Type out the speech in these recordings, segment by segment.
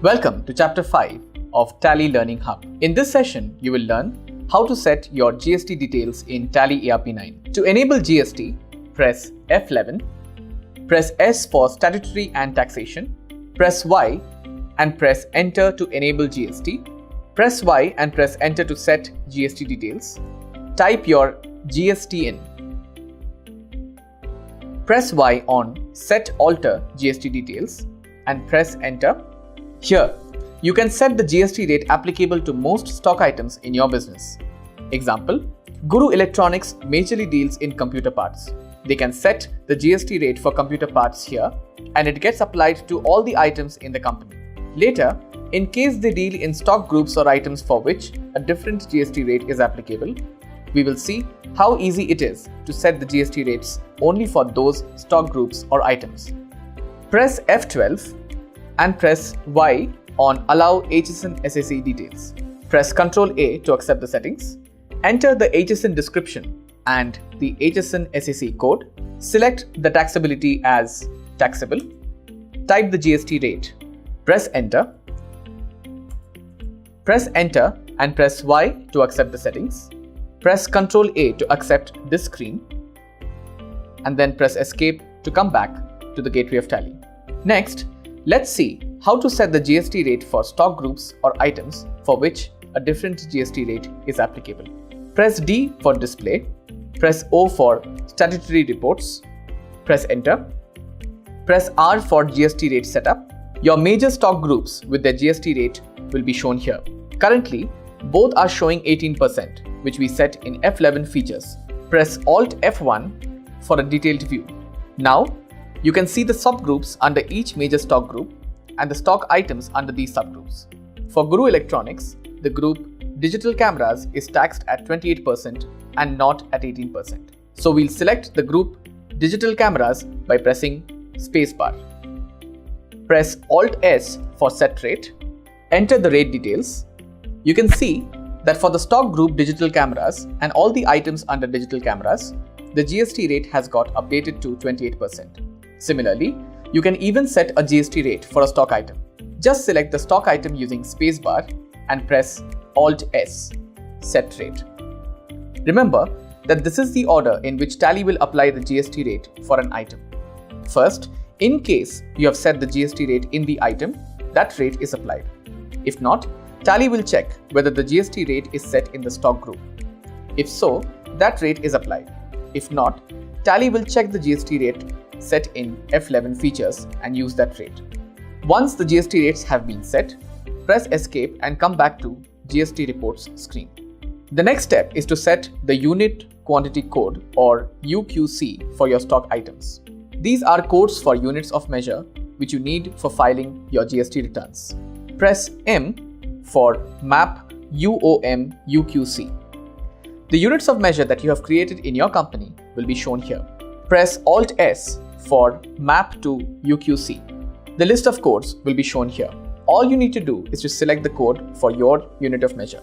Welcome to Chapter 5 of Tally Learning Hub. In this session, you will learn how to set your GST details in TallyERP 9. To enable GST, press F11, press S for statutory and taxation, press Y and press Enter to enable GST, press Y and press Enter to set GST details, type your GST in. Press Y on Set Alter GST Details and press Enter. Here, you can set the GST rate applicable to most stock items in your business. Example, Guru Electronics majorly deals in computer parts. They can set the GST rate for computer parts here and it gets applied to all the items in the company. Later, in case they deal in stock groups or items for which a different GST rate is applicable, we will see how easy it is to set the GST rates only for those stock groups or items. Press F12 and press Y on Allow HSN SAC Details. Press Ctrl A to accept the settings. Enter the HSN description and the HSN SAC code. Select the taxability as taxable. Type the GST rate. Press Enter. Press Enter and press Y to accept the settings. Press Ctrl A to accept this screen and then press Escape to come back to the gateway of Tally. Next, let's see how to set the GST rate for stock groups or items for which a different GST rate is applicable. Press D for display, press O for statutory reports, press Enter, press R for GST rate setup. Your major stock groups with their GST rate will be shown here. Currently, both are showing 18%, which we set in F11 features. Press Alt F1 for a detailed view. Now, you can see the subgroups under each major stock group and the stock items under these subgroups. For Guru Electronics, the group Digital Cameras is taxed at 28% and not at 18%. So we'll select the group Digital Cameras by pressing spacebar. Press Alt S for set rate. Enter the rate details. You can see that for the stock group Digital Cameras and all the items under Digital Cameras, the GST rate has got updated to 28%. Similarly, you can even set a GST rate for a stock item. Just select the stock item using spacebar and press Alt S, set rate. Remember that this is the order in which Tally will apply the GST rate for an item. First, in case you have set the GST rate in the item, that rate is applied. If not, Tally will check whether the GST rate is set in the stock group. If so, that rate is applied. If not, Tally will check the GST rate set in F11 features and use that rate. Once the GST rates have been set, press Escape and come back to GST reports screen. The next step is to set the unit quantity code or UQC for your stock items. These are codes for units of measure which you need for filing your GST returns. Press M for Map UOM UQC. The units of measure that you have created in your company will be shown here. Press Alt S for Map to UQC. The list of codes will be shown here. All you need to do is to select the code for your unit of measure.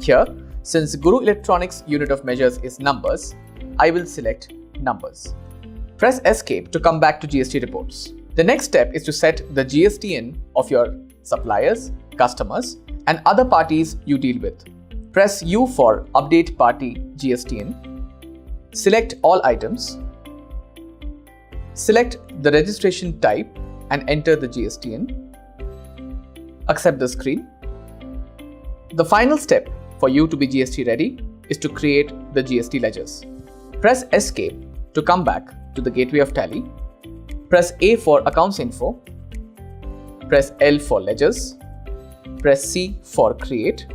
Here, since Guru Electronics unit of measures is numbers, I will select numbers. Press Escape to come back to GST reports. The next step is to set the GST in of your suppliers, customers, and other parties you deal with. Press U for Update Party GST in. Select all items. Select the registration type and enter the GST in. Accept the screen. The final step for you to be GST ready is to create the GST ledgers. Press Escape to come back to the gateway of Tally. Press A for Accounts Info. Press L for Ledgers. Press C for Create.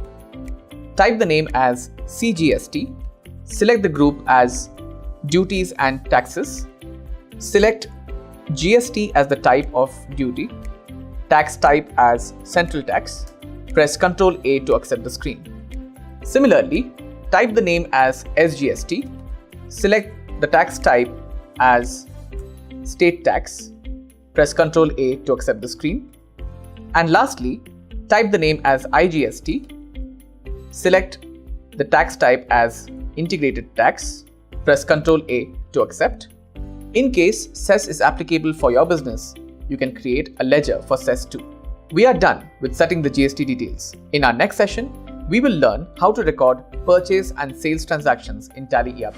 Type the name as CGST. Select the group as Duties and Taxes. Select GST as the type of duty. Tax type as Central Tax. Press Ctrl A to accept the screen. Similarly, type the name as SGST. Select the tax type as State Tax. Press Ctrl A to accept the screen. And lastly, type the name as IGST. Select the tax type as Integrated Tax. Press Ctrl A to accept. In case cess is applicable for your business, you can create a ledger for cess too. We are done with setting the GST details. In our next session, we will learn how to record purchase and sales transactions in TallyERP.